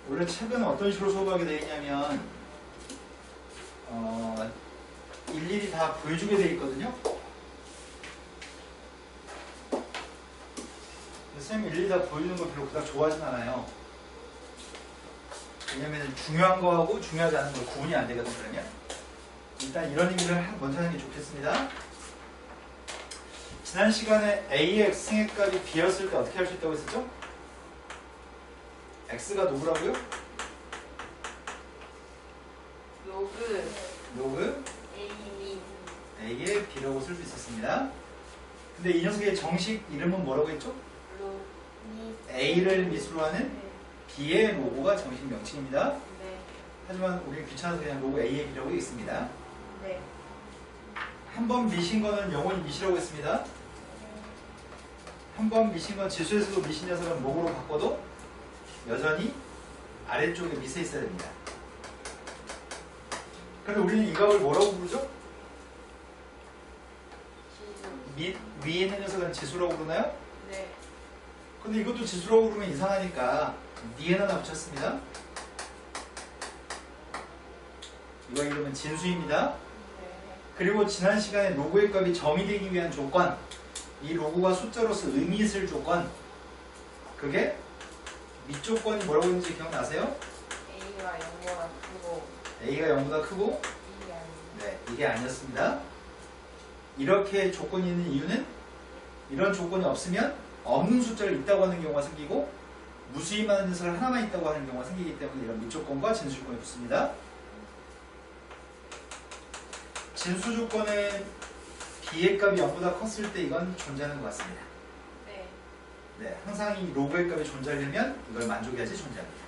원래 책은 어떤 식으로 수업하게 되어 있냐면 일일이 다 보여주게 되어 있거든요. 선생님이 일일이 다 보여주는 걸 별로 그닥 좋아하진 않아요. 왜냐면 중요한 거하고 중요하지 않은 거 구분이 안 되거든. 그러면 일단 이런 얘기를 먼저 하는 게 좋겠습니다. 지난 시간에 A의 x승의 값이 B였을 때 어떻게 할 수 있다고 했었죠? x가 누구라고요? 로그 A의 B라고 쓸 수 있었습니다. 근데 이 녀석의 정식 이름은 뭐라고 했죠? A를 미수로 하는 B의 로고가 정식 명칭입니다. 네. 하지만 우리는 귀찮아서 그냥 로고 A의 B라고 했습니다. 네. 한 번 미신 거는 영원히 미시라고 했습니다. 한 번 미신 건 지수에서도 미신 녀석은 로고로 바꿔도 여전히 아래쪽에 미세 있어야 됩니다. 그런데 우리는 이 값을 뭐라고 부르죠? 위에 있는 녀석은 지수라고 부르나요? 네. 근데 이것도 지수라고 부르면 이상하니까 니은 하나 붙였습니다. 이거 이름은 진수입니다. 그리고 지난 시간에 로고의 값이 점이 되기 위한 조건, 이 로고가 숫자로서 의미 있을 조건, 그게 밑조건이 뭐라고 했는지 기억나세요? A가 0보다 크고 A가 0보다 크고 B가 아니고. 네, 이게 아니었습니다. 이렇게 조건이 있는 이유는 이런 조건이 없으면 없는 숫자를 있다고 하는 경우가 생기고 무수히 많은 녀석을 하나만 있다고 하는 경우가 생기기 때문에 이런 밑조건과 진수조건이 붙습니다. 진수조건은 B의 값이 0보다 컸을 때 이건 존재하는 것 같습니다. 네. 네, 항상 이 로그의 값이 존재하려면 이걸 만족해야지 존재합니다.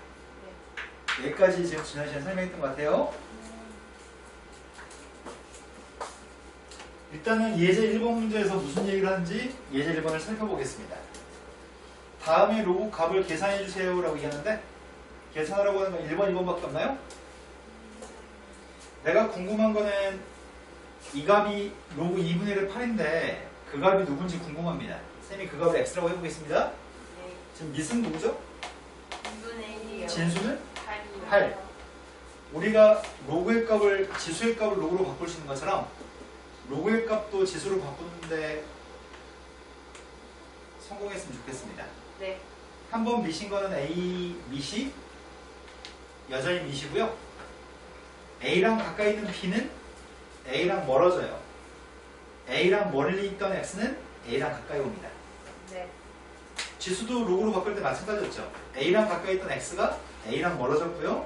네. 여기까지 지금 지난 시간에 설명했던 것 같아요. 일단은 예제 1번 문제에서 무슨 얘기를 하는지 예제 1번을 살펴보겠습니다. 다음에 로그 값을 계산해 주세요 라고 얘기하는데 계산하라고 하는 건 1번, 2번밖에 없나요? 내가 궁금한 거는 이 값이 로그 2분의 1의 8인데 그 값이 누군지 궁금합니다. 쌤이 그 값을 x라고 해보겠습니다. 네. 지금 밑은 누구죠? 2분의 1이요. 진수는 8이요. 8. 우리가 로그의 값을 지수의 값을 로그로 바꿀 수 있는 것처럼 로그의 값도 지수로 바꾸는데 성공했으면 좋겠습니다. 네. 한 번 미신 거는 A 미시 여전히 미시고요. A랑 가까이 있는 B는 A랑 멀어져요. A랑 멀리 있던 X는 A랑 가까이 옵니다. 네. 지수도 로그로 바꿀 때 마찬가지였죠. A랑 가까이 있던 X가 A랑 멀어졌고요.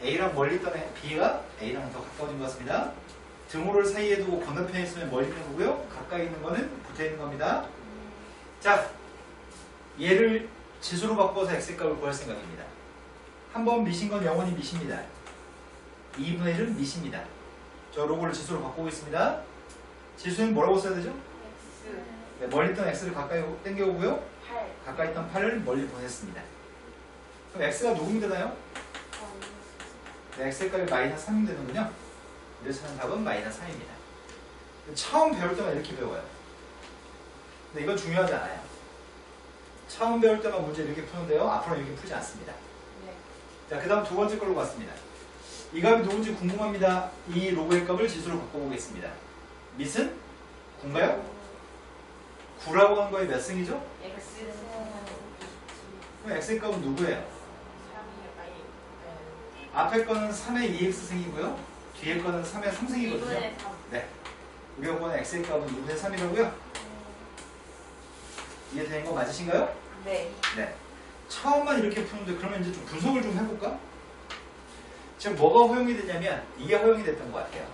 A랑 멀리 있던 B가 A랑 더 가까워진 것 같습니다. 등호를 사이에 두고 건너편에 있으면 멀리 있는 거고요. 가까이 있는 거는 붙어 있는 겁니다. 자, 얘를 지수로 바꿔서 X의 값을 구할 생각입니다. 한 번 미신 건 영원히 미십니다. 2분의 1은 미십니다. 저 로고를 지수로 바꾸고 있습니다. 지수는 뭐라고 써야 되죠? X. 네, 멀리 있던 X를 가까이 당겨오고요. 8. 가까이 있던 8을 멀리 보냈습니다. 그럼 X가 누구면 되나요? 네, X의 값이 마이너스 3이 되는군요. 그래서 하는 답은 마이너스 3입니다. 처음 배울 때만 이렇게 배워요. 근데 이건 중요하지 않아요. 처음 배울 때만 문제 이렇게 푸는데요. 앞으로는 이렇게 풀지 않습니다. 네. 자, 그 다음 두 번째 걸로 갔습니다. 이 값이 누군지 궁금합니다. 이 로그의 값을 지수로 바꿔보겠습니다. 밑은 9인가요? 9라고 한 거에 몇 승이죠? X는 그럼 X의 값은 누구예요? 3이요. 아니. 앞에 거는 3의 2X승이고요. 뒤에 거는 3의 3승이거든요. 2분의 3. 네. 우리 요번에 X의 값은 2분의 3이라고요? 이해되는 거 맞으신가요? 네. 네. 처음만 이렇게 푸는데 그러면 이제 좀 분석을 좀 해볼까? 지금 뭐가 허용이 되냐면 이게 허용이 됐던 것 같아요.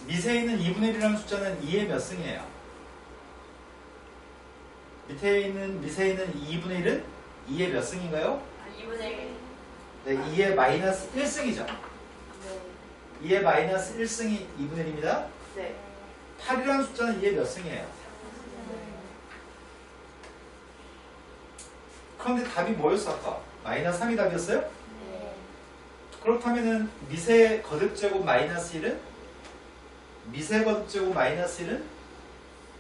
밑에 있는 2분의 1이라는 숫자는 2의 몇 승이에요? 밑에 있는 2분의 1은 2의 몇 승인가요? 2분의 1. 네, 2의 마이너스 1승이죠. 네. 2의 마이너스 1승이 2분의 1입니다. 네. 8이라는 숫자는 2의 몇 승이에요? 그런데 답이 뭐였어 아까? 마이너스 3이 답이었어요? 네. 그렇다면은 미세 거듭제곱 마이너스 1은 미세 거듭제곱 마이너스 1은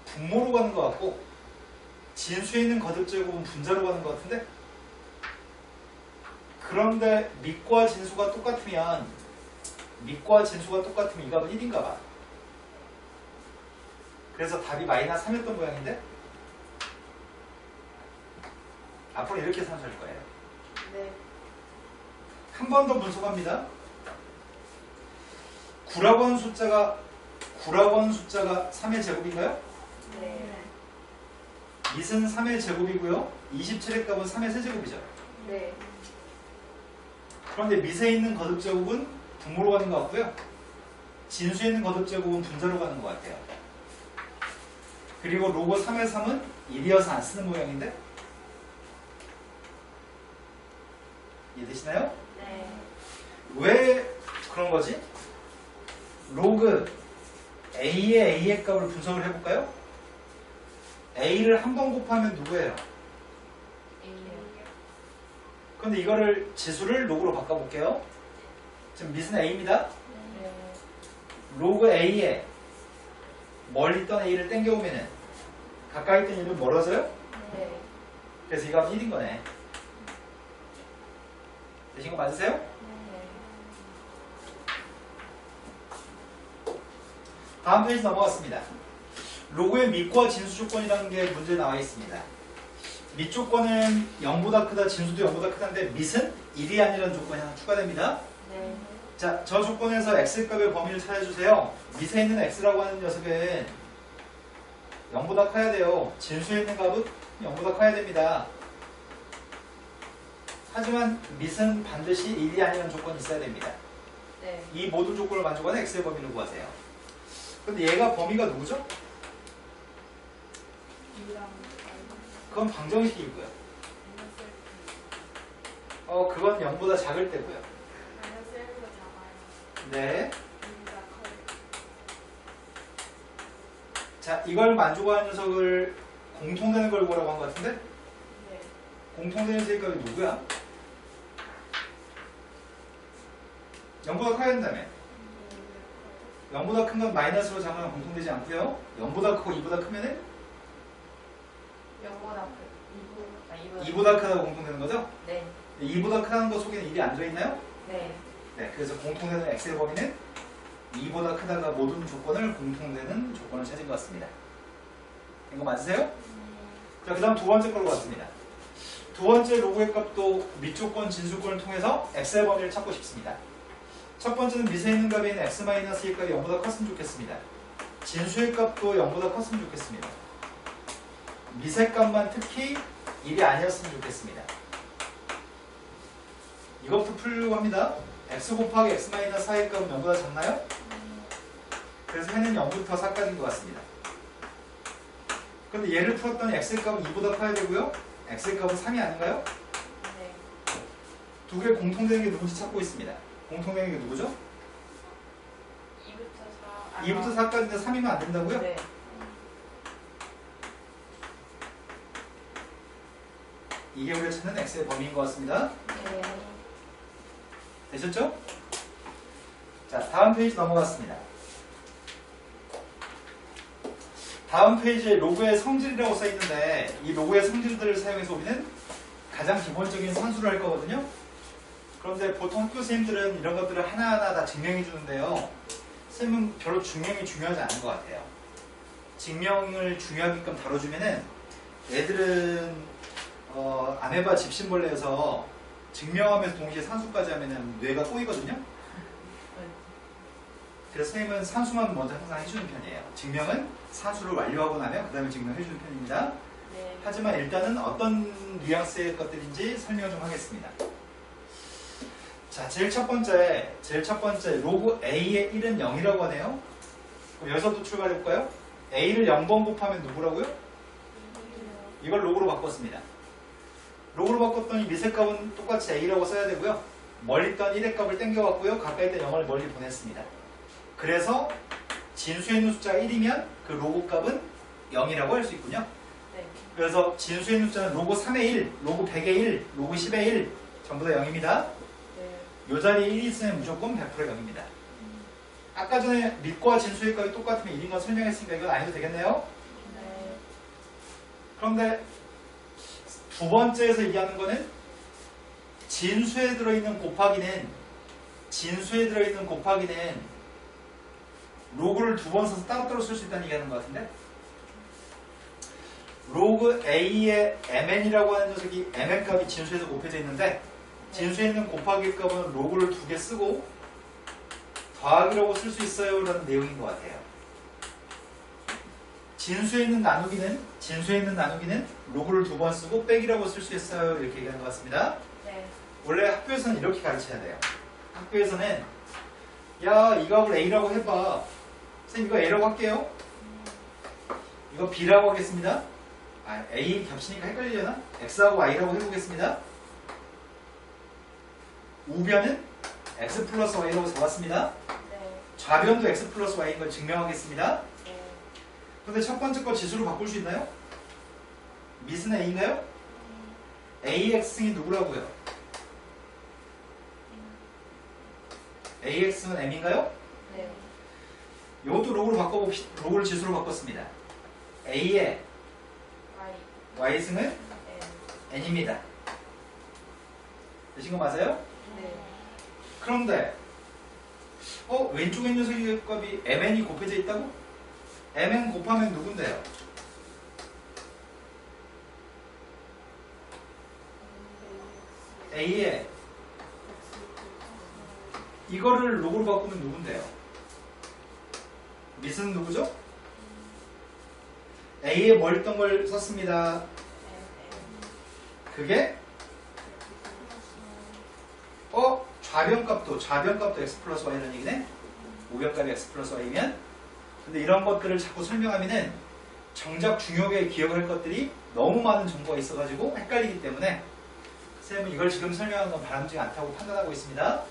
분모로 가는 것 같고 진수에 있는 거듭제곱은 분자로 가는 것 같은데 그런데 밑과 진수가 똑같으면 이 값은 1인가 봐. 그래서 답이 마이너스 3였던 모양인데 앞으로 이렇게 산수할 거예요. 네. 한 번 더 분석합니다. 구라번 숫자가 3의 제곱인가요? 네. 밑은 3의 제곱이고요. 27의 값은 3의 세제곱이죠. 네. 그런데 밑에 있는 거듭 제곱은 분모로 가는 것 같고요. 진수에 있는 거듭 제곱은 분자로 가는 것 같아요. 그리고 로고 3의 3은 1이어서 안 쓰는 모양인데 이해되시나요? 네. 왜 그런 거지? 로그 A의 값을 분석을 해볼까요? A를 한 번 곱하면 누구예요? 그런데 이거를 지수를 로그로 바꿔볼게요. 지금 밑은 A입니다. 네. 로그 A에 멀리 있던 A를 땡겨오면은 가까이 있던 A는 멀어져요? 네. 그래서 이 값이 1인 거네. 되신 거 맞으세요? 네. 다음 페이지 넘어갔습니다. 로그의 밑과 진수 조건이라는 게 문제에 나와 있습니다. 밑 조건은 0보다 크다, 진수도 0보다 크다인데 밑은 1이 아니라는 조건이 하나 추가됩니다. 네. 자, 저 조건에서 x값의 범위를 찾아주세요. 밑에 있는 x라고 하는 녀석은 0보다 커야 돼요. 진수에 있는 값은 0보다 커야 됩니다. 하지만 밑은 반드시 1이 아니라는 조건이 있어야 됩니다. 네. 이 모든 조건을 만족하는 x의 범위를 구하세요. 근데 얘가 범위가 누구죠? 그건 방정식이고요. 그건 0보다 작을 때고요. 네. 자, 이걸 만족하는 녀석을 공통되는 걸 구하라고 한 것 같은데? 네. 공통되는 녀석이 누구야? 0보다 커야 된다며. 0보다 큰 건 마이너스로 잡으면 공통되지 않고요. 0보다 크고 2보다 크면은 2보다 크다고 공통되는 거죠? 네. 2보다 크다는 거 속에는 1이 안 들어있나요? 네. 네, 그래서 공통되는 x의 범위는 2보다 크다가 모든 조건을 공통되는 조건을 찾은 것 같습니다. 이거 맞으세요? 자, 그 다음 두 번째 걸로 갔습니다. 두 번째 로그의 값도 밑조건, 진수권을 통해서 x의 범위를 찾고 싶습니다. 첫 번째는 밑에 있는 값인 x-1의 값이 0보다 컸으면 좋겠습니다. 진수의 값도 0보다 컸으면 좋겠습니다. 밑의 값만 특히 1이 아니었으면 좋겠습니다. 이것부터 풀려고 합니다. x 곱하기 x-4의 값은 0보다 작나요? 그래서 해는 0부터 4까지인 것 같습니다. 그런데 얘를 풀었더니 x의 값은 2보다 커야 되고요. x의 값은 3이 아닌가요? 네. 두 개 공통되는 게 누군지 찾고 있습니다. 공통되는 게 누구죠? 2부터 4까지인데 3이면 안 된다고요? 네. 이게 우리가 찾는 x의 범위인 것 같습니다. 네. 되셨죠? 자, 다음 페이지 넘어갔습니다. 다음 페이지에 로그의 성질이라고 써있는데 이 로그의 성질들을 사용해서 우리는 가장 기본적인 산수를 할 거거든요. 그런데 보통 학교 선생님들은 이런 것들을 하나하나 다 증명해 주는데요. 선생님은 별로 증명이 중요하지 않은 것 같아요. 증명을 중요하게끔 다뤄주면은 애들은 아메바 집신벌레에서 증명하면서 동시에 산수까지 하면은 뇌가 꼬이거든요. 그래서 선생님은 산수만 먼저 항상 해주는 편이에요. 증명은 산수를 완료하고 나면 그 다음에 증명해주는 편입니다. 네. 하지만 일단은 어떤 뉘앙스의 것들인지 설명을 좀 하겠습니다. 자, 제일 첫 번째 로그 A의 1은 0이라고 하네요. 그럼 여기서부터 출발해볼까요? A를 0번 곱하면 누구라고요? 이걸 로그로 바꿨습니다. 로그로 바꿨더니 밑의 값은 똑같이 A라고 써야 되고요. 멀리 있던 1의 값을 땡겨왔고요. 가까이 있던 0을 멀리 보냈습니다. 그래서 진수에 있는 숫자가 1이면 그 로그 값은 0이라고 할 수 있군요. 네. 그래서 진수에 있는 숫자는 로그 3의 1, 로그 100의 1, 로그 10의 1 전부 다 0입니다. 네. 이 자리에 1이 있으면 무조건 100% 0입니다. 아까 전에 밑과 진수의 값이 똑같으면 1인 건 설명했으니까 이건 안 해도 되겠네요. 네. 그런데 두 번째에서 얘기하는 거는 진수에 들어있는 곱하기는 로그를 두 번 써서 따로따로 쓸 수 있다는 얘기하는 것 같은데, 로그 a의 mn이라고 하는 녀석이 mn 값이 진수에서 곱해져 있는데, 진수에 있는 곱하기 값은 로그를 두 개 쓰고 더하기라고 쓸 수 있어요 라는 내용인 것 같아요. 진수에 있는 나누기는 로그를 두 번 쓰고 빼기라고 쓸 수 있어요 이렇게 얘기하는 것 같습니다. 네. 원래 학교에서는 이렇게 가르쳐야 돼요. 학교에서는 야 이 값을 a라고 해봐. 선생님 이거 a라고 할게요. 이거 b라고 하겠습니다. a 겹치니까 헷갈리려나? x하고 y라고 해보겠습니다. 우변은 x 플러스 y라고 잡았습니다. 네. 좌변도 x 플러스 y인 걸 증명하겠습니다. 네. 근데 첫 번째 거 지수로 바꿀 수 있나요? 밑은 a인가요? ax승이 누구라고요? ax는 m인가요? 네. 이것도 로그를 지수로 바꿨습니다. a의 Y. y승은 N. n입니다. 되신 거 맞아요? 네. 그런데 왼쪽에 있는 녀석의 값이 mn이 곱해져 있다고? mn 곱하면 누군데요? a에 이거를 로그로 바꾸면 누군데요? 밑은 누구죠? a에 뭘 있던 걸 썼습니다. 그게 좌변값도 x 플러스 y라는 얘기네. 우변값이 x 플러스 y면, 근데 이런 것들을 자꾸 설명하면은 정작 중요하게 기억을 할 것들이 너무 많은 정보가 있어가지고 헷갈리기 때문에 쌤은 이걸 지금 설명하는 건 바람직하지 않다고 판단하고 있습니다.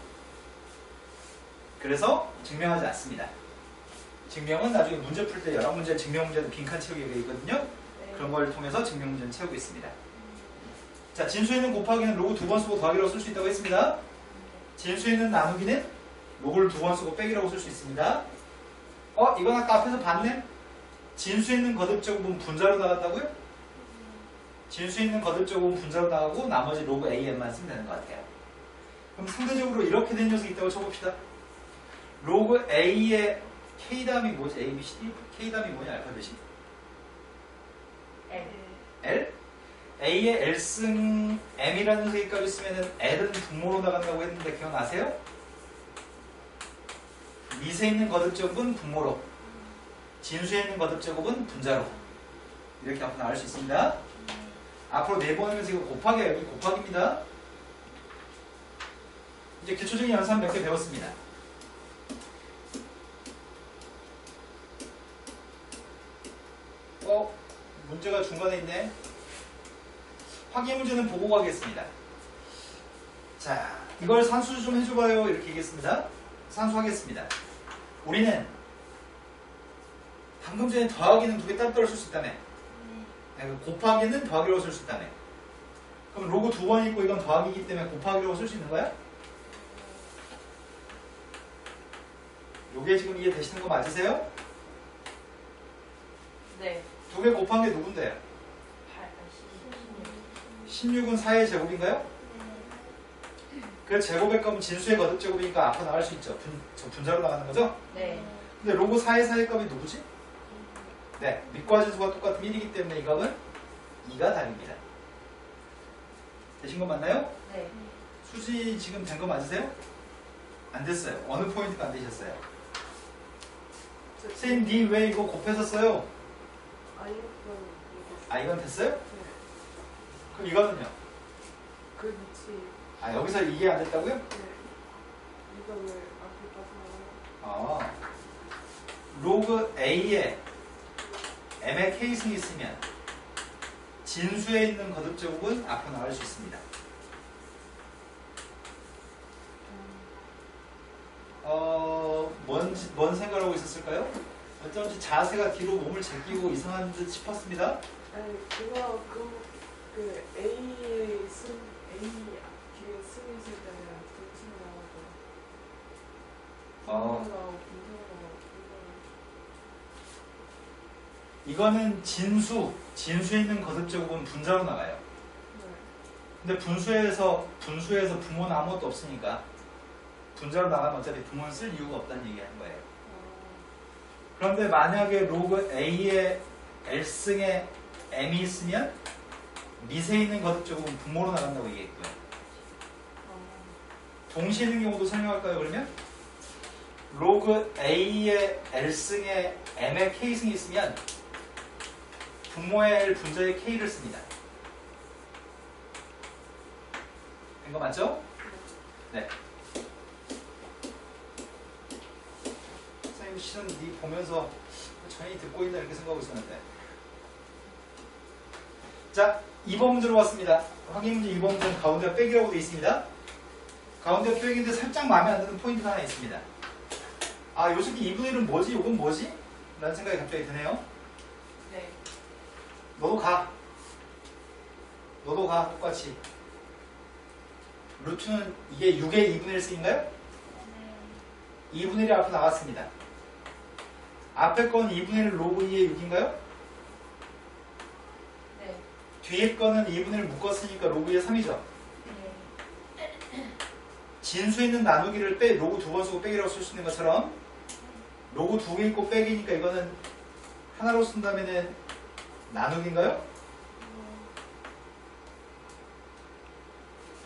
그래서 증명하지 않습니다. 증명은 나중에 문제 풀 때 여러 문제 증명 문제는 빈칸 채우기가 있거든요. 네. 그런 걸 통해서 증명 문제는 채우고 있습니다. 자, 진수에 있는 곱하기는 로그 두 번 쓰고 더하기라고 쓸 수 있다고 했습니다. 진수에 있는 나누기는 로그를 두 번 쓰고 빼기라고 쓸 수 있습니다. 이건 아까 앞에서 봤네? 진수에 있는 거듭제곱은 분자로 나갔다고요? 진수에 있는 거듭제곱은 분자로 나가고 나머지 로그 am만 쓰면 되는 것 같아요. 그럼 상대적으로 이렇게 된 녀석이 있다고 쳐봅시다. 로그 a의 k 다음이 뭐지? a, b, c, d? k 다음이 뭐냐? 알파벳이? L. L? a의 l승 m이라는 녀석의 값이 있으면 l은 분모로 나간다고 했는데 기억나세요? 밑에 있는 거듭제곱은 분모로, 진수에 있는 거듭제곱은 분자로 이렇게 앞으로 나올 수 있습니다. 앞으로 네 번 하면서 이거 곱하기야. 여기 곱하기입니다. 이제 기초적인 연산 몇 개 배웠습니다. 문제가 중간에 있네. 확인 문제는 보고 가겠습니다. 자, 이걸 산수 좀 해줘봐요. 이렇게 얘기했습니다. 산수하겠습니다. 우리는 방금 전에 더하기는 두 개 따로 쓸 수 있다며. 곱하기는 더하기라고 쓸 수 있다며. 그럼 로그 두 번 있고 이건 더하기이기 때문에 곱하기라고 쓸 수 있는 거야? 요게 지금 이해되시는 거 맞으세요? 네. 두 개 곱한 게 누군데요? 16은 4의 제곱인가요? 그 제곱의 값은 진수의 거듭제곱이니까 앞으로 나갈 수 있죠. 분자로 나가는 거죠? 네. 근데 로그 4의 4의 값이 누구지? 네, 밑과 진수가 똑같은 1이기 때문에 이 값은 2가 답입니다. 되신 거 맞나요? 네. 수지 지금 된 거 맞으세요? 안 됐어요. 어느 포인트가 안 되셨어요? 선생님, 니 왜 이거 곱해서 써요? 이건 됐어요? 그럼 이거는요? 그 위치, 여기서 이게 안 됐다고요? 이거를 앞에 봐서 로그 A에 M의 K승이 있으면 진수에 있는 거듭제곱은 앞으로 나갈 수 있습니다. 뭔 생각을 하고 있었을까요? 어쩐지 자세가 뒤로 몸을 제끼고 이상한 듯 싶었습니다. 아니 그거 그 A의 승 A 뒤에 승 있을 때는 둘중 나오고 분자로 이거는 진수에 있는 거듭제곱은 분자로 나가요. 근데 분수에서 부모는 아무것도 없으니까 분자로 나가면 어차피 부모는 쓸 이유가 없다는 얘기하는 거예요. 그런데 만약에 로그 A에 L승에 M이 있으면 밑에 있는 거듭 제곱은 분모로 나간다고 얘기했고요. 동시에 있는 경우도 설명할까요, 그러면? 로그 A에 L승에 M에 K승이 있으면 분모의 L 분자의 K를 씁니다. 된 거 맞죠? 네. 선생님 시는 네 보면서 전혀 듣고 있나 이렇게 생각하고 있었는데. 자, 2번 문제로 왔습니다. 확인 문제 2번 문제는 가운데가 빼기라고 되어 있습니다. 가운데가 빼기인데 살짝 마음에 안 드는 포인트가 하나 있습니다. 아, 요 새끼 2분의 1은 뭐지? 이건 뭐지? 라는 생각이 갑자기 드네요. 네. 너도 가. 너도 가. 똑같이. 루트는 이게 6의 2분의 1씩인가요? 2분의 1이 앞으로 나왔습니다. 앞에 건 2분의 1 로그 2의 6인가요? 네. 뒤에 거는 2분의 1 묶었으니까 로그 2의 3이죠. 네. 진수 있는 나누기를 로그 두 번 쓰고 빼기라고 쓸 수 있는 것처럼 로그 두 개 있고 빼기니까 이거는 하나로 쓴다면은 나누기인가요?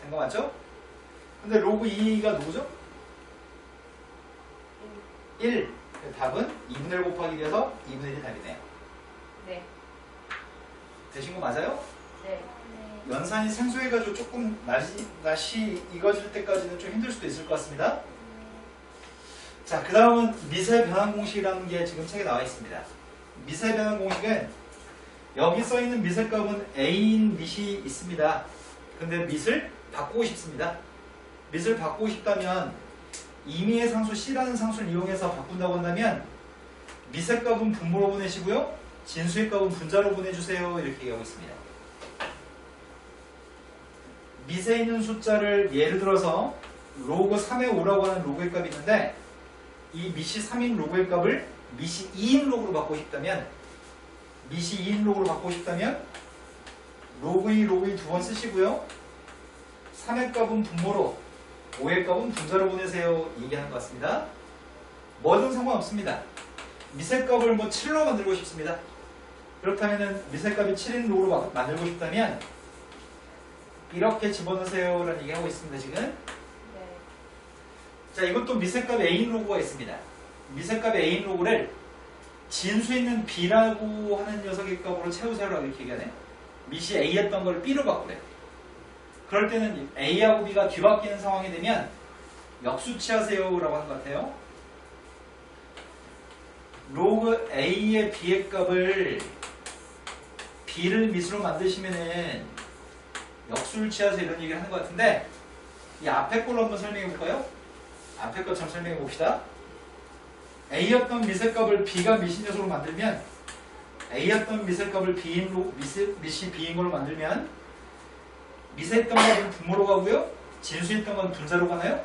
된 거 맞죠? 근데 로그 2가 누구죠? 1. 답은 2분의 1 곱하기 돼서 2분의 1이 답이네요. 네. 되신 거 맞아요? 네. 연산이 생소해가지고 조금 날씨 익어질 때까지는 좀 힘들 수도 있을 것 같습니다. 자, 그 다음은 미세 변환 공식이라는 게 지금 책에 나와 있습니다. 미세 변환 공식은 여기 써 있는 미세 값은 A인 밑이 있습니다. 근데 밑을 바꾸고 싶습니다. 밑을 바꾸고 싶다면 임의의 상수 C라는 상수를 이용해서 바꾼다고 한다면 밑의 값은 분모로 보내시고요. 진수의 값은 분자로 보내주세요. 이렇게 얘기하고 있습니다. 밑에 있는 숫자를 예를 들어서 로그 3의 5라고 하는 로그의 값이 있는데 이 밑이 3인 로그의 값을 밑이 2인 로그로 바꾸고 싶다면 밑이 2인 로그로 바꾸고 싶다면 로그 2, 로그 2 두 번 쓰시고요. 3의 값은 분모로 5의 값은 분자로 보내세요. 얘기하는 것 같습니다. 뭐든 상관없습니다. 밑의 값을 7로 만들고 싶습니다. 그렇다면 밑의 값이 7인 로그로 만들고 싶다면 이렇게 집어넣으세요 라는 얘기하고 있습니다. 지금. 네. 자, 이것도 밑의 값에 A인 로그가 있습니다. 밑의 값에 A인 로그를 진수 있는 B라고 하는 녀석의 값으로 채우세요라고 이렇게 얘기하네. 밑이 A였던 걸 B로 바꾸래. 그럴 때는 A하고 B가 뒤바뀌는 상황이 되면 역수치하세요 라고 하는 것 같아요. 로그 A의 B의 값을 B를 밑으로 만드시면은 역수를 취하세요 이런 얘기를 하는 것 같은데 이 앞에 걸로 한번 설명해 볼까요? 앞에 것처럼 설명해 봅시다. A였던 밑의 값을 B가 밑인 녀석으로 만들면 A였던 밑의 값을 밑이 B인 걸로 만들면 밑에 있던 건 분모로 가고요. 진수에 있던 건 분자로 가나요?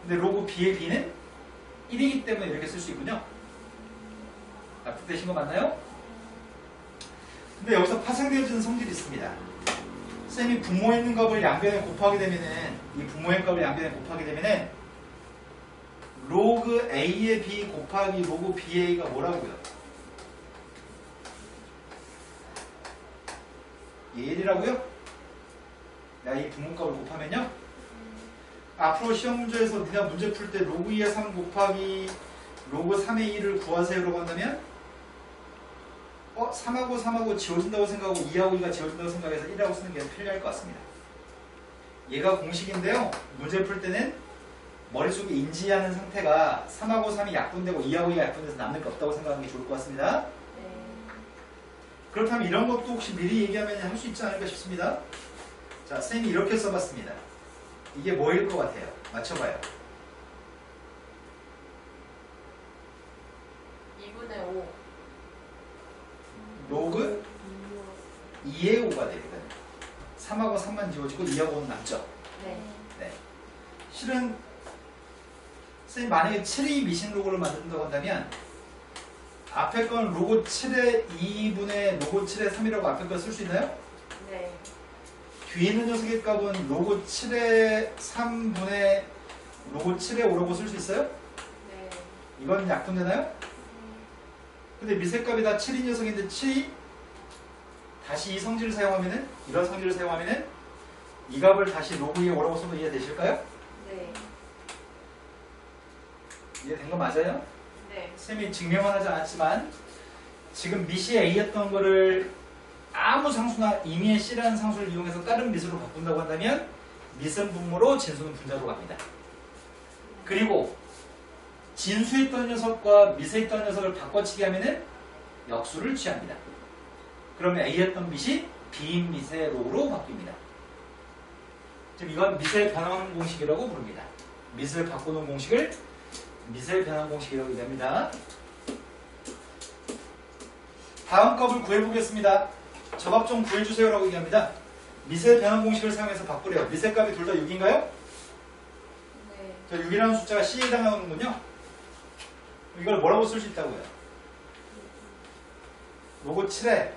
근데 로그 B의 B는 1이기 때문에 이렇게 쓸 수 있군요. 납득되신 거 맞나요? 근데 여기서 파생되어지는 성질이 있습니다. 쌤이 분모에 있는 값을 양변에 곱하게 되면은 이 분모의 값을 양변에 곱하게 되면은 로그 A의 B 곱하기 로그 BA가 뭐라고요? 얘 1이라고요? 내가 이 분모값을 곱하면요? 앞으로 시험 문제에서 네가 문제 풀 때 로그 2의 3 곱하기 로그 3의 2를 구하세요라고 한다면 3하고 3하고 지워진다고 생각하고 2하고 2가 지워진다고 생각해서 1하고 쓰는 게 편리할 것 같습니다. 얘가 공식인데요. 문제 풀 때는 머릿속에 인지하는 상태가 3하고 3이 약분되고 2하고 2가 약분돼서 남는 게 없다고 생각하는 게 좋을 것 같습니다. 네. 그렇다면 이런 것도 혹시 미리 얘기하면 할 수 있지 않을까 싶습니다. 자, 쌤이 이렇게 써봤습니다. 이게 뭐일 것 같아요? 맞춰봐요. 2분의 5. 로그 2의 5가 되거든. 3하고 3만 지워지고 2하고 5는 남죠. 네. 네. 실은 쌤이 만약에 7이 미신 로그를 만든다고 한다면 앞에 건 로그 7의 2분의 로그 7의 3이라고 앞에 걸 쓸 수 있나요? 네. 뒤에 있는 녀석의 값은 로그 7의 3분의 로그 7의 5라고 쓸 수 있어요? 네. 이건 약분되나요? 근데 미세값이 다 7인 녀석인데 7이 다시 이 성질을 사용하면은 이런 성질을 사용하면은 이 값을 다시 로그 2의 5라고 써도 이해되실까요? 네. 이해된 거 맞아요? 네. 쌤이 증명은 하지 않았지만 지금 밑이 A였던 거를 아무 상수나 임의의 C라는 상수를 이용해서 다른 밑으로 바꾼다고 한다면 밑은 분모로 진수는 분자로 갑니다. 그리고 진수에 있던 녀석과 밑에 있던 녀석을 바꿔치기 하면은 역수를 취합니다. 그러면 A였던 밑이 B인 밑의 로우로 바뀝니다. 지금 이건 밑의 변환 공식이라고 부릅니다. 밑을 바꾸는 공식을 밑의 변환 공식이라고 얘기합니다. 다음 값을 구해보겠습니다. 저 값 좀 구해주세요라고 얘기합니다. 밑의 변환 공식을 사용해서 바꾸래요. 밑의 값이 둘 다 6인가요? 네. 저 6이라는 숫자가 C에 해당하는군요. 이걸 뭐라고 쓸 수 있다고요? 로그 7에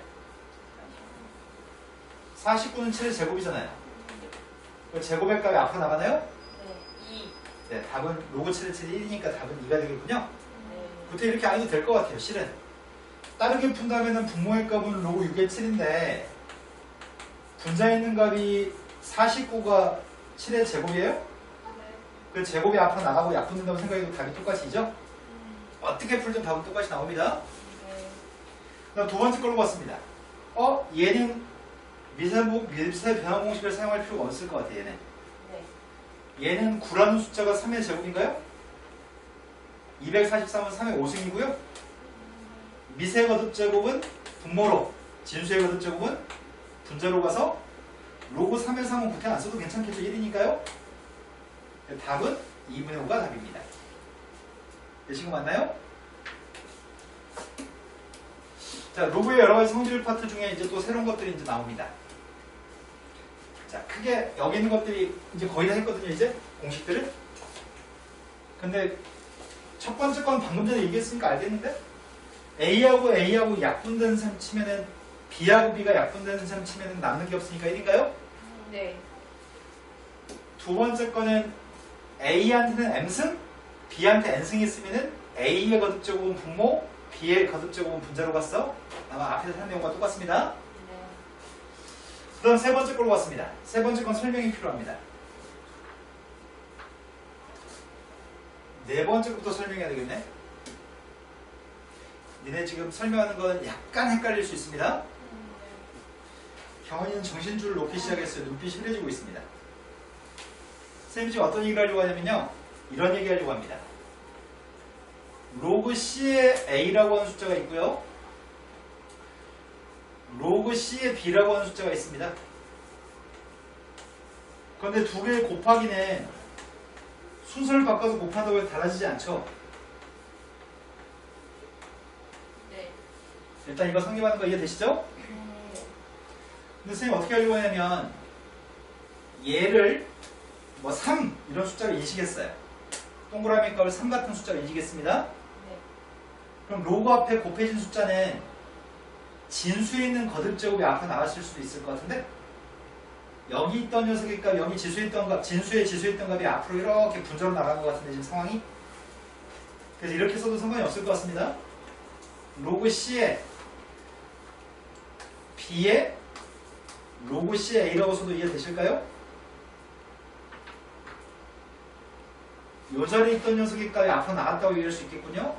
49는 7의 제곱이잖아요. 그 제곱의 값이 앞으로 나가나요? 네. 2. 네, 답은 로그 7의 7이 1이니까 답은 2가 되겠군요. 네. 그때 이렇게 안 해도 될 것 같아요. 실은 다르게 푼다면 분모의 값은 로그 6의 7인데 분자에 있는 값이 49가 7의 제곱이에요? 네. 그 제곱이 앞으로 나가고 약분된다고 생각해도 답이 똑같이죠? 어떻게 풀든 답은 똑같이 나옵니다. 네. 그다음 두 번째 걸로 봤습니다. 얘는 미세 변환 공식을 사용할 필요가 없을 것 같아. 얘는 네. 얘는 9라는 숫자가 3의 제곱인가요? 243은 3의 5승이고요. 미세 거듭 제곱은 분모로, 진수의 거듭 제곱은 분자로 가서 로그 3의 3은 그렇게 안 써도 괜찮겠죠? 1이니까요. 답은 2분의 5가 답입니다. 되신 거 맞나요? 자, 로그의 여러 가지 성질 파트 중에 이제 또 새로운 것들이 이제 나옵니다. 자, 크게 여기 있는 것들이 이제 거의 다 했거든요, 이제 공식들을. 근데 첫 번째 건 방금 전에 얘기했으니까 알겠는데 A하고 약분된 셈 치면은 B하고 B가 약분된 셈 치면은 남는 게 없으니까 1인가요? 네. 두 번째 거는 A한테는 M승, B한테 N승이 있으면은 A의 거듭제곱은 분모, B의 거듭제곱은 분자로 갔어. 아마 앞에서 한 내용과 똑같습니다. 네. 그 다음 세 번째 걸로 왔습니다. 세 번째 건 설명이 필요합니다. 네 번째부터 설명해야 되겠네. 니네 지금 설명하는 건 약간 헷갈릴 수 있습니다. 경원이는 정신줄을 놓기 시작했어요. 눈빛이 흐려지고 있습니다. 선생님이 지금 어떤 얘기를 하려고 하냐면요. 이런 얘기 하려고 합니다. 로그 C에 A라고 하는 숫자가 있고요. 로그 C에 B라고 하는 숫자가 있습니다. 그런데 두 개의 곱하기는 순서를 바꿔서 곱한다고 해서 달라지지 않죠. 네. 일단 이거 성립하는 거 이해되시죠? 근데 선생님 어떻게 하려고 하냐면 얘를 뭐 3 이런 숫자를 인식했어요. 동그라미 값을 3 같은 숫자를 인식했습니다. 네. 그럼 로그 앞에 곱해진 숫자는 진수에 있는 거듭제곱이 앞으로 나갔을 수도 있을 것 같은데 여기 있던 녀석의 값, 여기 지수에 있던 값, 지수에 있던 값이 앞으로 이렇게 분자로 나간 것 같은데 지금 상황이 그래서 이렇게 써도 상관이 없을 것 같습니다. 로그 C에 B에 로그 C에 A라고 써도 이해되실까요? 요 자리에 있던 녀석의 값이 앞으로 나갔다고 얘기할 수 있겠군요.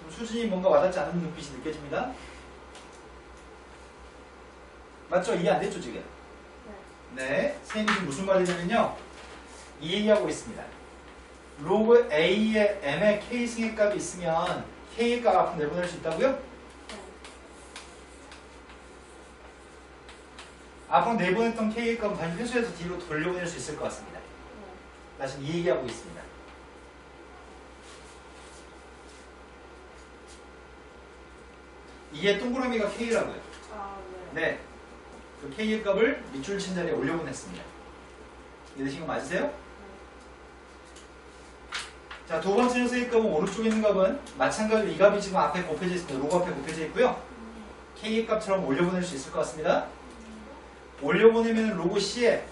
좀 수진이 뭔가 와닿지 않은 눈빛이 느껴집니다. 맞죠? 이해 안 됐죠 지금? 네. 선생님이 지금 무슨 말이냐면요. 이 얘기하고 있습니다. 로그 A에 M의 K승의 값이 있으면 K의 값 앞으로 내보낼 수 있다고요? 앞으로 내보냈던 K의 값은 다시 회수해서 뒤로 돌려보낼 수 있을 것 같습니다. 나 지금 이 얘기하고 있습니다. 이게 동그라미가 K라고요. 아, 네. 네. 그 K의 값을 밑줄 친 자리에 올려보냈습니다. 이해되신 거 맞으세요? 자, 두 번째 녀석의 값은 오른쪽에 있는 값은 마찬가지로 이 값이 지금 앞에 곱해져 있습니다. 로그 앞에 곱해져 있고요. K의 값처럼 올려보낼 수 있을 것 같습니다. 올려보내면 로그 C에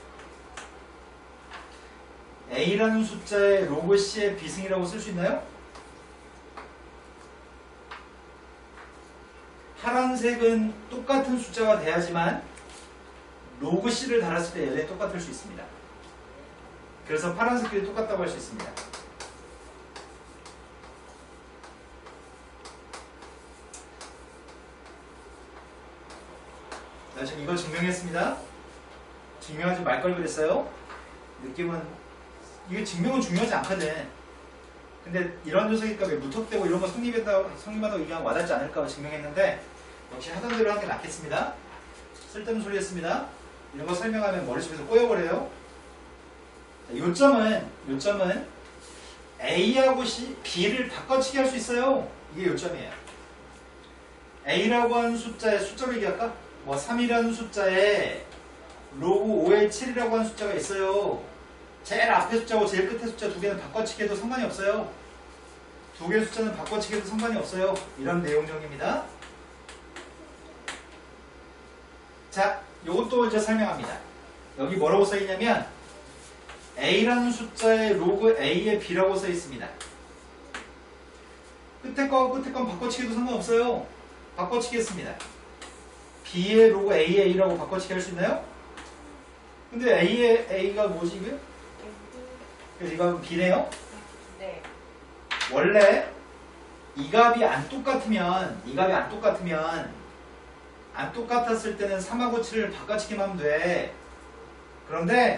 A라는 숫자의 로그 C의 비승이라고 쓸 수 있나요? 파란색은 똑같은 숫자가 돼야지만 로그 C를 달았을 때 얘네 똑같을 수 있습니다. 그래서 파란색끼리 똑같다고 할 수 있습니다. 자, 지금 이거 증명했습니다. 증명하지 말 걸 그랬어요. 느낌은 이게 증명은 중요하지 않거든. 근데 이런 녀석이니까 왜 무턱대고 이런 거 성립한다고 얘기하면 와닿지 않을까 증명했는데 역시 하던 대로 하는 게 낫겠습니다. 쓸데없는 소리 했습니다. 이런 거 설명하면 머릿속에서 꼬여버려요. 요점은 A하고 B를 바꿔치기 할 수 있어요. 이게 요점이에요. A라고 하는 숫자에 숫자로 얘기할까? 뭐 3이라는 숫자에 로그 5의 7이라고 하는 숫자가 있어요. 제일 앞에 숫자고 제일 끝에 숫자 두 개는 바꿔치기 해도 상관이 없어요. 두 개의 숫자는 바꿔치기 해도 상관이 없어요. 이런 내용 정리입니다. 자, 요것도 이제 설명합니다. 여기 뭐라고 써있냐면 A라는 숫자에 로그 A의 B라고 써있습니다. 끝에 건 바꿔치기 해도 상관없어요. 바꿔치기 했습니다. B의 로그 A의 A라고 바꿔치기 할 수 있나요? 근데 A의 A가 뭐지 이게? 그래서 이건 B네요? 네. 원래 이 값이 안 똑같으면 안 똑같았을 때는 3하고 7을 바꿔치기만 하면 돼. 그런데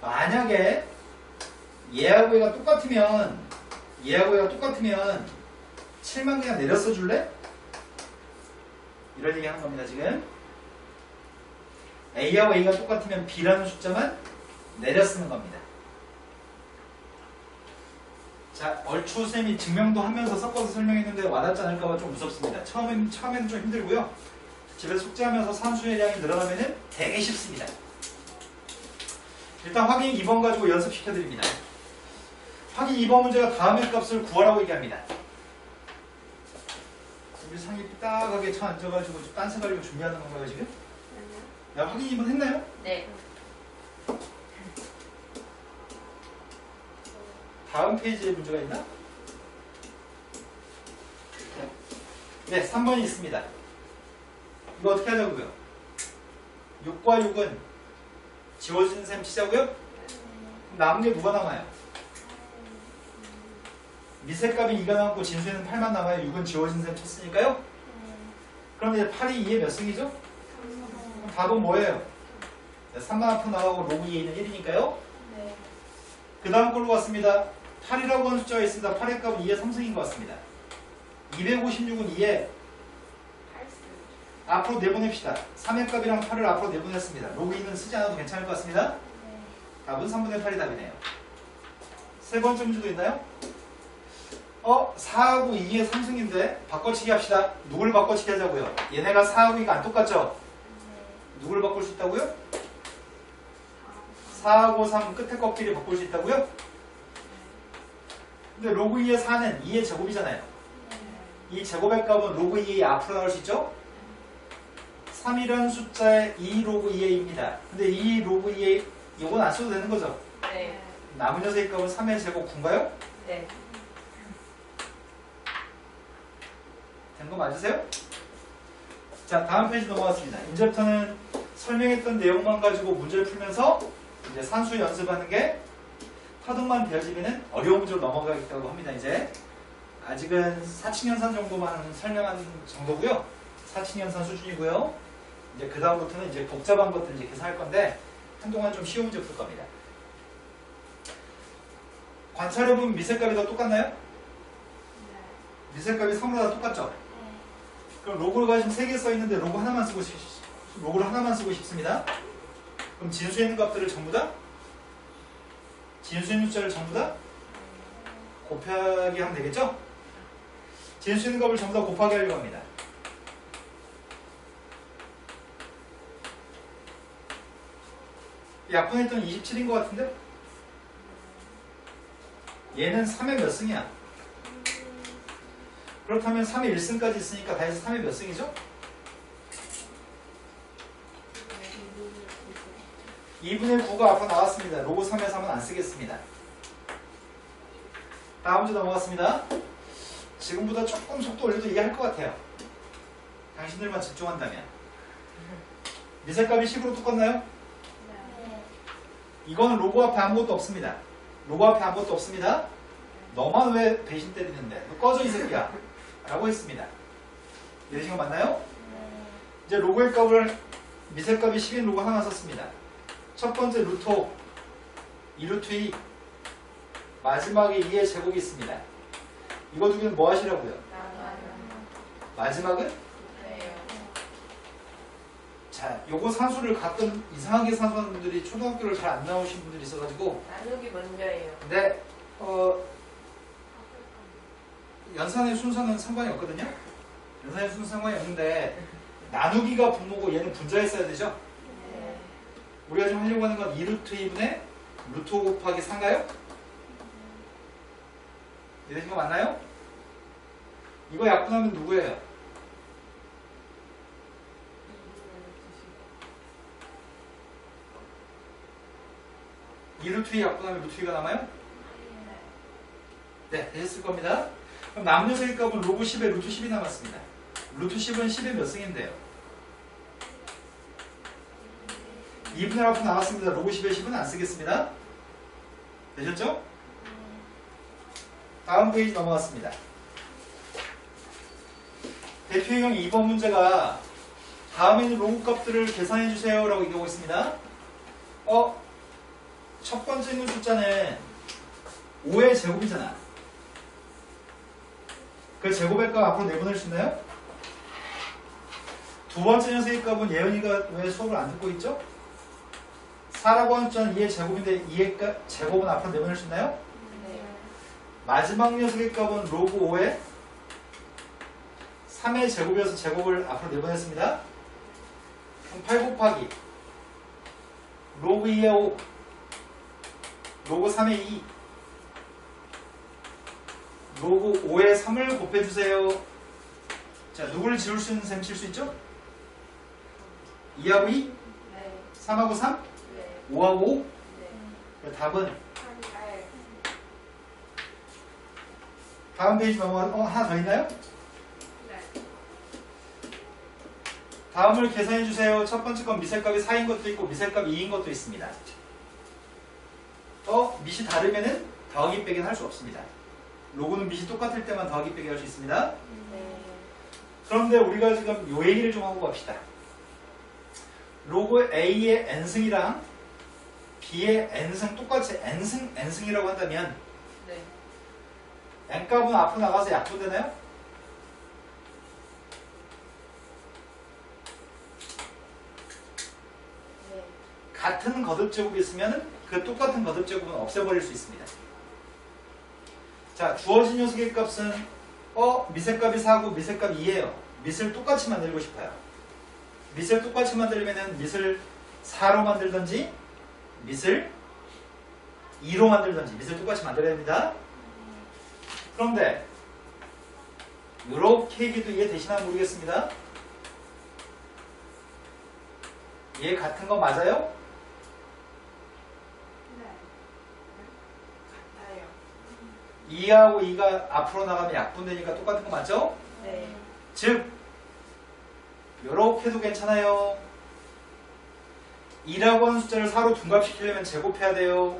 만약에 얘하고 얘가 똑같으면 7만 그냥 내려 써줄래? 이런 얘기 하는 겁니다 지금. A하고 A가 똑같으면 B라는 숫자만 내려 쓰는 겁니다. 자, 얼추 쌤이 증명도 하면서 섞어서 설명했는데 와닿지 않을까봐 좀 무섭습니다. 처음에는 좀 힘들고요. 집에서 숙제하면서 산수의 양이 늘어나면 되게 쉽습니다. 일단 확인 2번 가지고 연습시켜드립니다. 확인 2번 문제가 다음의 값을 구하라고 얘기합니다. 우리 상이 삐딱하게 쳐 앉아가지고 딴새 가지고 준비하는 건가요 지금? 야, 확인 2번 했나요? 네. 다음 페이지에 문제가 있나? 네, 3번이 있습니다. 이거 어떻게 하자고요? 6과 6은 지워진 셈 치자고요? 남은 게 누가 남아요? 미세값이 2가 남고 진수에는 8만 남아요. 6은 지워진 셈 쳤으니까요? 그럼 이제 8이 2의 몇 승이죠? 그럼 답은 뭐예요? 3만 앞으로 나가고 로그 2는 1이니까요? 네. 그 다음 걸로 갔습니다. 8이라고 하는 숫자가 있습니다. 8의 값은 2의 3승인 것 같습니다. 256은 2의 앞으로 내보냅시다. 3의 값이랑 8을 앞으로 내보냈습니다. 로그 2는 쓰지 않아도 괜찮을 것 같습니다. 답은 3분의 8이 답이네요. 세 번째 문제도 있나요? 4하고 2의 3승인데 바꿔치기 합시다. 누굴 바꿔치기 하자고요? 얘네가 4하고 2가 안 똑같죠? 누굴 바꿀 수 있다고요? 4하고 3 끝에 꺾기를 바꿀 수 있다고요? 근데 로그 2의 4는 2의 제곱이잖아요. 이 제곱의 값은 로그 2의 앞으로 나올 수 있죠? 3이라는 숫자의 2 로그 2a입니다. 근데 2 로그 2a 이건 안 써도 되는 거죠? 네. 남은 녀석의 값은 3의 제곱 9인가요? 네. 된 거 맞으세요? 자, 다음 페이지 넘어갔습니다. 이제부터는 설명했던 내용만 가지고 문제를 풀면서 이제 산수 연습하는 게 타동만 되어지면 어려운 문제로 넘어가겠다고 합니다. 이제 아직은 사칙연산 정도만 설명하는 정도고요. 사칙연산 수준이고요. 이제 그 다음부터는 이제 복잡한 것들 이제 계산할 건데 한동안 좀 쉬운 문제 풀 겁니다. 관찰해보면 미세값이 다 똑같나요? 미세값이 3으로 다 똑같죠? 그럼 로그를 가지고 3개 써있는데 로그를 하나만 쓰고 싶습니다. 그럼 진수에 있는 값들을 전부 다 진수에 있는 숫자를 전부 다 곱하기 하면 되겠죠? 진수에 있는 값을 전부 다 곱하기 하려고 합니다. 약분했더니 27인 것 같은데? 얘는 3의 몇 승이야? 그렇다면 3의 1승까지 있으니까 다 해서 3의 몇 승이죠? 2분의 9가 앞으로 나왔습니다. 로그 3에서 하면 안 쓰겠습니다. 다음 문제 넘어갔습니다. 지금보다 조금 속도 올려도 이해할 것 같아요. 당신들만 집중한다면. 미세값이 10으로 똑같나요? 네. 이거는 로그 앞에 아무것도 없습니다. 로그 앞에 아무것도 없습니다. 너만 왜 배신 때리는데? 너 꺼져 이 새끼야. 라고 했습니다. 이해되신 거 맞나요? 이제 로그의 값을 미세값이 10인 로그 하나 썼습니다. 첫 번째 루트 5, 2루트 2, 마지막에 2의 제곱이 있습니다. 이거 두 개는 뭐 하시라고요? 마지막은? 네. 자, 요거 산수를 가끔 이상하게 산수하는 분들이 초등학교를 잘 안 나오신 분들이 있어가지고 나누기 먼저예요. 근데 연산의 순서는 상관이 없거든요. 연산의 순서 상관이 없는데 나누기가 분모고 얘는 분자했어야 되죠. 네. 우리가 지금 하려고 하는 건 2루트 2분의 루트 5 곱하기 4인가요? 이해되신 거 맞나요? 이거 약분하면 누구예요? 2루트 2 약분하면 루트 2가 남아요? 네, 되셨을 겁니다. 그럼 남녀세의 값은 로그 10에 루트 10이 남았습니다. 루트 10은 10의 몇 승인데요? 2분의 1 앞으로 나왔습니다. 로그 10의 10은 안 쓰겠습니다. 되셨죠? 다음 페이지 넘어갔습니다. 대표형 2번 문제가 다음에 있는 로그 값들을 계산해 주세요 라고 얘기하고 있습니다. 첫 번째 있는 숫자는 5의 제곱이잖아. 그 제곱의 값 앞으로 내보낼 수 있나요? 두 번째 녀석의 값은 예은이가 왜 수업을 안 듣고 있죠? 4라고 하는 숫자는 2의 제곱인데 2의 제곱은 앞으로 내보낼 수 있나요? 네. 마지막 녀석의 값은 로그 5에 3의 제곱이어서 제곱을 앞으로 내보냈습니다. 그럼 8 곱하기 로그 2의 5 로그 3의 2 로그 5에 3을 곱해주세요. 자, 누구를 지울 수 있는 셈 칠 수 있죠? 2하고 2, 네. 3하고 3, 네. 5하고 5. 네. 답은 다음 페이지 넘어가. 하나 더 있나요? 네. 다음을 계산해 주세요. 첫 번째 건 미세값이 4인 것도 있고 미세값이 2인 것도 있습니다. 밑이 다르면은 더하기 빼기는 할 수 없습니다. 로그는 밑이 똑같을 때만 더하기 빼기 할 수 있습니다. 네. 그런데 우리가 지금 요 얘기를 좀 하고 갑시다. 로그 A의 n승이랑 B의 n승 똑같이 n승이라고 한다면 네. n값은 앞으로 나가서 약분되나요? 네. 같은 거듭제곱이 있으면 그 똑같은 거듭제곱은 없애버릴 수 있습니다. 자, 주어진 녀석의 값은 미세값이 4고 미세값이 2예요. 밑을 똑같이 만들고 싶어요. 밑을 똑같이 만들려면 밑을 4로 만들든지 밑을 2로 만들든지 밑을 똑같이 만들어야 됩니다. 그런데 이렇게 얘기도 이해되시나 모르겠습니다. 얘 같은 거 맞아요? 같아요. 2하고 2가 앞으로 나가면 약분되니까 똑같은 거 맞죠? 네. 즉 요렇게도 괜찮아요. 2라고 하는 숫자를 4로 둔갑시키려면 제곱해야 돼요.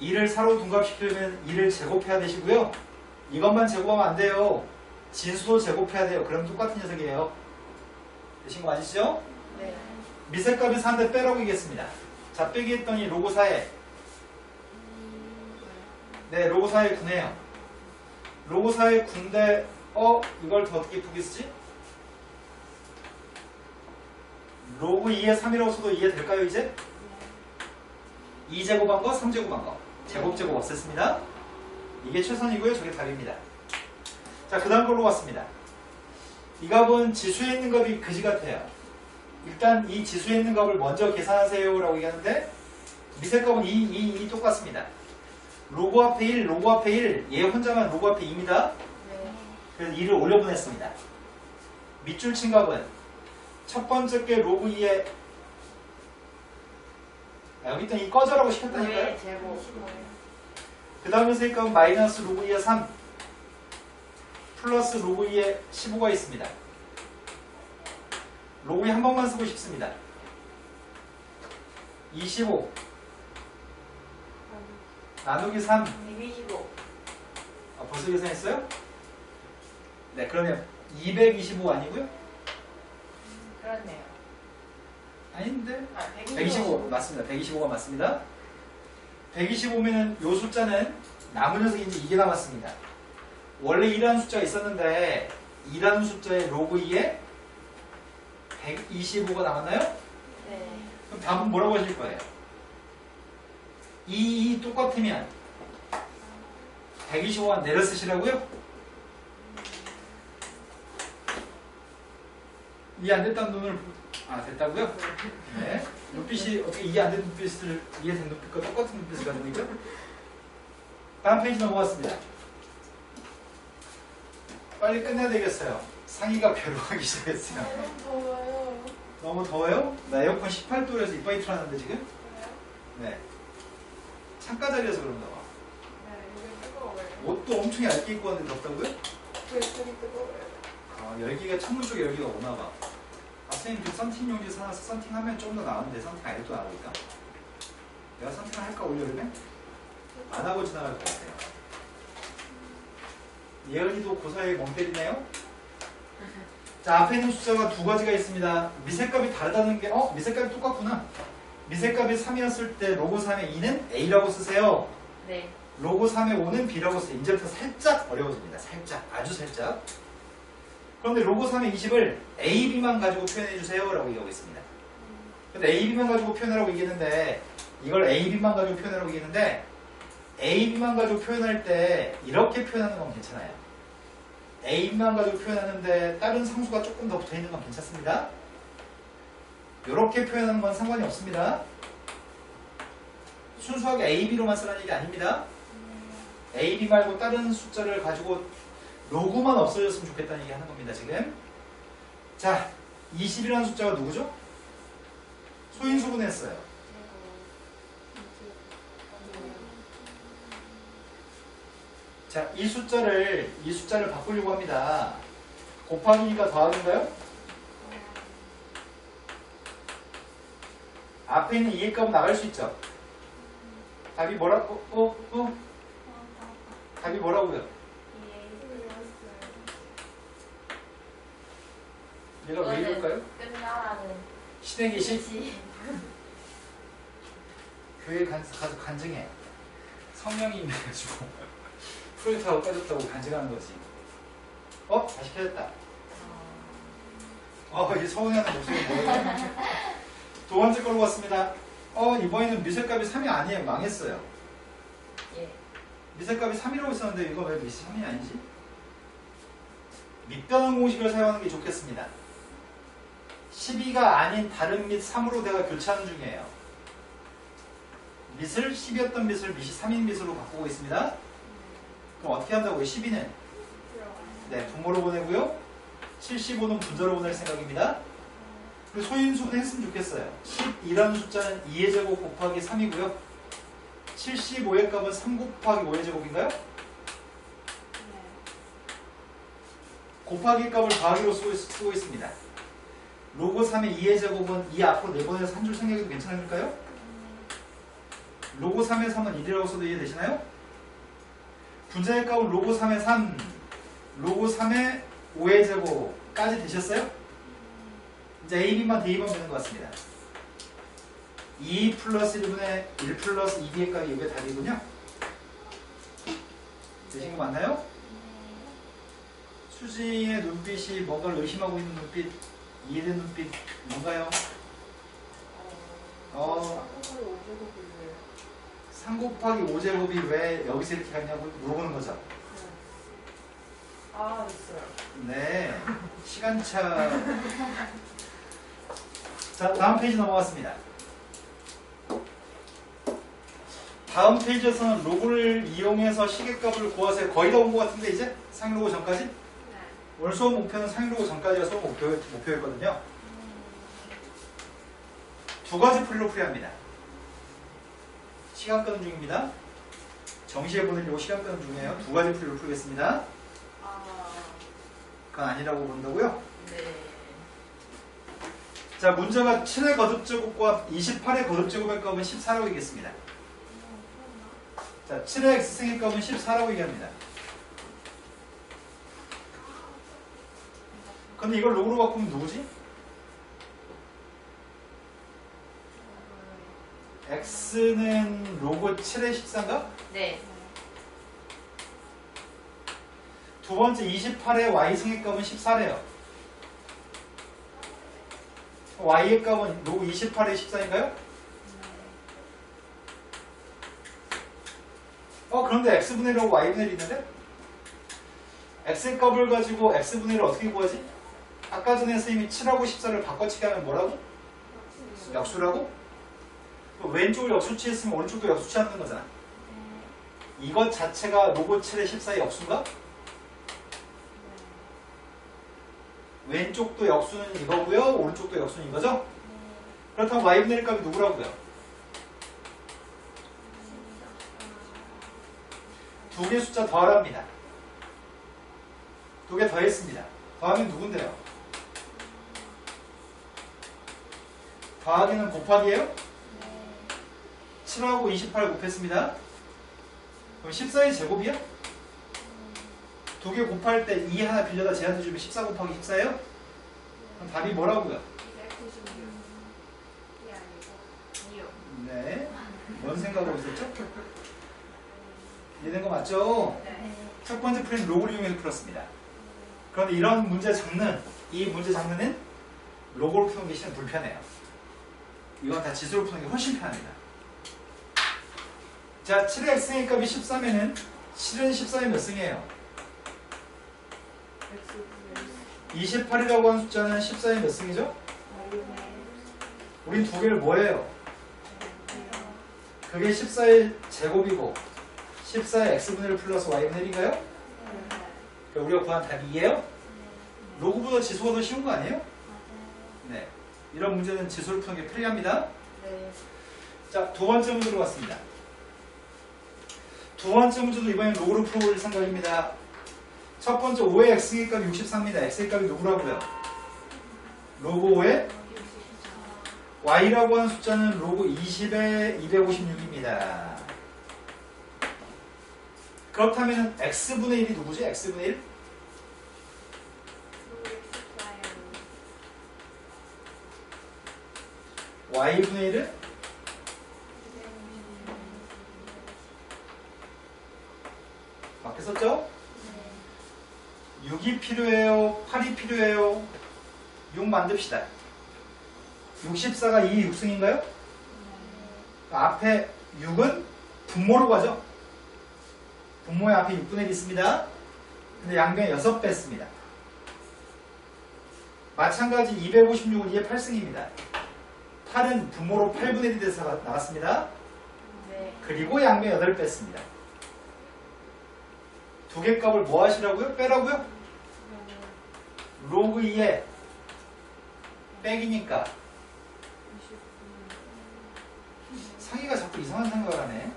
2를 4로 둔갑시키려면 2를 제곱해야 되시고요. 이것만 제곱하면 안 돼요. 진수도 제곱해야 돼요. 그럼 똑같은 녀석이에요. 되신 거 맞으시죠? 네. 미세값이 4인데 빼라고 얘기했습니다. 자, 빼기 했더니 로그 4에 네, 로그 4에 9네요. 로그 4에 9인데 이걸 더 어떻게 푸기 쓰지? 로그 2에 3이라고 써도 이해될까요 이제? 2제곱한 거, 3제곱한 거. 제곱 없앴습니다. 이게 최선이고요. 저게 답입니다. 자, 그 다음 걸로 왔습니다. 이 값은 지수에 있는 값이 그지 같아요. 일단 이 지수에 있는 값을 먼저 계산하세요 라고 얘기하는데 미세값은 2 똑같습니다. 로그 앞에 1, 로그 앞에 1, 얘 혼자만 로그 앞에 2입니다. 네. 그래서 2를 올려보냈습니다. 밑줄 친 값은 첫 번째 게 로그 2에 여기 있던 이 꺼져라고 시켰다니까요. 네, 제곱. 그 다음에 세입값은 마이너스 로그 2의 3 플러스 로그 2의 15가 있습니다. 로그 2 한 번만 쓰고 싶습니다. 25 나누기 3 125. 벌써 계산했어요? 네, 그러면 225 아니고요? 그렇네요. 아닌데? 아, 125 맞습니다. 125가 맞습니다. 125면은 요 숫자는 남은 녀석이 이제 이게 남았습니다. 원래 2라는 숫자가 있었는데 2라는 숫자의 로그 2에 125가 남았나요? 네. 그럼 답은 뭐라고 하실 거예요? 2 똑같으면 125만 내려 쓰시라고요? 이해 안 됐다는 눈을 됐다고요? 네. 눈빛이 어떻게 이해 안 된 눈빛을 이해된 눈빛과 똑같은 눈빛을 가지고 있죠? 다음 페이지 넘어갔습니다. 빨리 끝내야 되겠어요. 상의가 벼룩하기 시작했어요. 너무 더워요. 너무 더워요? 나 에어컨 18도에서 이빨이 틀어놨는데 지금? 네. 창가 자리에서 그런가 봐. 네, 이게 뜨거워요. 옷도 엄청 얇게 입고 왔는데 덥다고요? 되게 뜨거워요. 열기가 창문 쪽에 열기가 오나 봐. 선생님 그 썬팅 용지 사놔서 썬팅하면 좀 더 나은데 썬팅 안 해도 나오니까. 내가 썬팅을 할까 올여름에? 안 하고 지나갈 것 같아요. 예은이도 고사에 멍 때리네요? 자, 앞에 있는 숫자가 두 가지가 있습니다. 미세값이 다르다는 게, 미세값이 똑같구나. 미세값이 3이었을 때 로그 3의 2는 A라고 쓰세요. 네. 로그 3의 5는 B라고 쓰세요. 이제부터 살짝 어려워집니다. 살짝, 아주 살짝. 그런데 로그 3의 20을 A, B만 가지고 표현해주세요. 라고 얘기하고 있습니다. 근데 A, B만 가지고 표현하라고 얘기했는데, 이걸 A, B만 가지고 표현하라고 얘기했는데, A, B만 가지고 표현할 때 이렇게 표현하는 건 괜찮아요. A, B만 가지고 표현하는데 다른 상수가 조금 더 붙어있는 건 괜찮습니다. 이렇게 표현하는 건 상관이 없습니다. 순수하게 A, B로만 쓰라는 얘기 아닙니다. A, B 말고 다른 숫자를 가지고 로그만 없어졌으면 좋겠다는 얘기 하는 겁니다, 지금. 자, 20이라는 숫자가 누구죠? 소인수분했어요. 자, 이 숫자를 바꾸려고 합니다. 곱하기가 더하기인가요? 앞에 있는 2의 값은 나갈 수 있죠? 답이 뭐라고? 답이 뭐라고요? 얘가 왜 이럴까요? 끝나라는 시댁이시? 교회 가서 간증해. 성령이 임해가지고 프로젝트하고 빠졌다고 간증하는 거지. 다시 켜졌다. 이 서운해하는 목소리 뭐예요? 두 번째 걸로 왔습니다. 이번에는 미세값이 3이 아니에요. 망했어요. 예. 미세값이 3이라고 있었는데 이거 왜 미세 3이 아니지? 밑변환 공식을 사용하는 게 좋겠습니다. 12가 아닌 다른 밑 3으로 내가 교체하는 중이에요. 밑을 10이었던 밑을 밑이 3인 밑으로 바꾸고 있습니다. 그럼 어떻게 한다고요? 12는? 네, 분모로 보내고요. 75는 분자로 보낼 생각입니다. 그리고 소인수분 했으면 좋겠어요. 12라는 숫자는 2의 제곱 곱하기 3이고요. 75의 값은 3 곱하기 5의 제곱인가요? 곱하기 값을 더하기로 쓰고 있습니다. 로그 3의 2의 제곱은 2 앞으로 내보내서 한 줄 생각해도 괜찮을까요? 로그 3의 3은 1이라고 써도 이해되시나요? 분자의 값은 로그 3의 3, 로그 3의 5의 제곱까지 되셨어요? 이제 A, B만 대입하면 되는 것 같습니다. 2 플러스 1분의 1 플러스 2B의 값이 이게 답이군요. 되신 거 맞나요? 수지의 눈빛이 뭔가를 의심하고 있는 눈빛, 이해된 눈빛 뭔가요? 3 곱하기 5제곱이 왜 여기서 이렇게 갔냐고 물어보는 거죠. 있어요. 네, 시간차. 자, 다음 페이지 넘어갔습니다. 다음 페이지에서는 로그를 이용해서 시계값을 구하세요. 거의 다 온 것 같은데 이제 상위로그 전까지? 네. 오늘 수업 목표는 상위로그 전까지가 수업 목표였거든요. 두 가지 풀이로 풀이합니다. 시간 끄는 중입니다. 정시에 보내려고 시간 끄는 중이에요. 두 가지 풀이를 풀겠습니다. 그건 아니라고 본다고요? 네. 자, 문제가 7의 거듭제곱과 28의 거듭제곱의 값은 14라고 얘기했습니다. 자, 7의 x승의 값은 14라고 얘기합니다. 근데 이걸 로그로 바꾸면 누구지? x는 로그 7의 14인가? 네. 두 번째 28의 y승의 값은 14래요. y의 값은 로그 28의 14인가요? 그런데 x분의 1하고 y분의 1이 있는데? x의 값을 가지고 x분의 1을 어떻게 구하지? 아까 전에 선생님이 7하고 14를 바꿔치기 하면 뭐라고? 역수라고? 왼쪽을 역수치 했으면 오른쪽도 역수치 하는 거잖아. 이것 자체가 로그 7의 14의 역수인가? 왼쪽도 역수는 이거고요. 오른쪽도 역수는 이거죠? 그렇다면 y분의 1 값이 누구라고요? 두 개 숫자 더하랍니다. 두 개 더했습니다. 더하면 누군데요? 더하기는 곱하기예요? 7하고 28 곱했습니다. 그럼 14의 제곱이야? 두 개 곱할 때 2 하나 빌려다 제한해 주면 14 곱하기 14예요? 그럼 답이 뭐라고요? 네. 뭔 생각하고 있었죠? 이해된 거 맞죠? 네. 첫 번째 풀이는 로그를 이용해서 풀었습니다. 그런데 이런 문제 장르, 이 문제 장르는 로그로 푸는 게 실은 불편해요. 이건 다 지수로 푸는 게 훨씬 편합니다. 자, 7의 x의 값이 13이면 7은 14의 몇 승이에요? 28이라고 하는 숫자는 14의 몇 승이죠? 우린 두 개를 뭐 해요? 그게 14의 제곱이고 14의 x분의 1 플러스 y분의 1인가요? 우리가 구한 답이 2예요? 로그보다 지수가 더 쉬운 거 아니에요? 네. 이런 문제는 지수를 푸는 게 편리합니다. 네. 자, 두 번째 문제로 갔습니다. 두 번째 문제도 이번엔 로그로 풀어볼 생각입니다. 첫 번째 5의 x의 값이 63입니다. x의 값이 누구라고요? 로그 5의 y라고 하는 숫자는 로그 20의 256입니다. 그렇다면 x분의 1이 누구지? x분의 1? y분의 1은? 바뀌었었죠? 6이 필요해요? 8이 필요해요? 6 만듭시다. 64가 2의 6승인가요? 앞에 6은 분모로 가죠? 분모의 앞에 6분의 1이 있습니다. 근데 양변에 6 뺐습니다. 마찬가지 256은 2의 8승입니다. 8은 분모로 8분의 1이 돼서 나갔습니다. 네. 그리고 양변에 8 뺐습니다. 두 개 값을 뭐 하시라고요? 빼라고요? 로그 2에 빼기니까 상희가 자꾸 이상한 생각을 하네.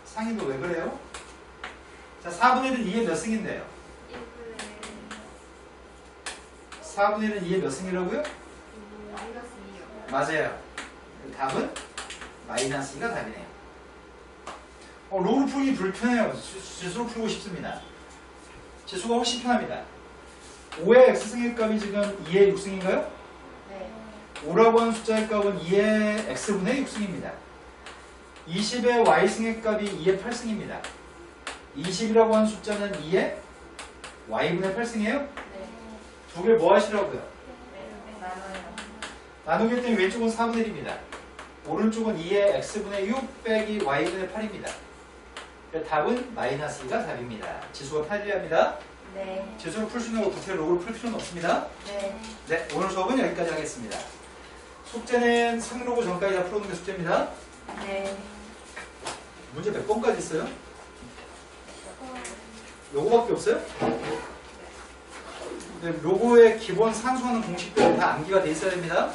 상희도 왜 그래요? 자, 4분의 1은 2의 몇 승인데요? 4분의 1은 2의 몇 승이라고요? 맞아요. 답은 마이너스 2가 답이네요. 로그로 풀기 불편해요. 지수로 풀고 싶습니다. 지수가 훨씬 편합니다. 5의 x승의 값이 지금 2의 6승인가요? 네. 5라고 하는 숫자의 값은 2의 x분의 6승입니다. 20의 y승의 값이 2의 8승입니다. 20이라고 하는 숫자는 2의 y분의 8승이에요? 네. 두 개 뭐 하시라고요? 나눠요. 나누기 때문에 왼쪽은 4분의 1입니다. 오른쪽은 2의 x분의 6 빼기 y분의 8입니다. 답은 마이너스 2가 답입니다. 지수가 편리합니다. 네. 지수를 풀 수 있는 거 구체로 로그를 풀 필요는 없습니다. 네. 네, 오늘 수업은 여기까지 하겠습니다. 숙제는 상로그 전까지 다 풀어놓는 게 숙제입니다. 네. 문제 몇 번까지 있어요? 요거밖에 없어요? 네, 로고의 기본 산수하는 공식들은 다 암기가 돼 있어야 됩니다.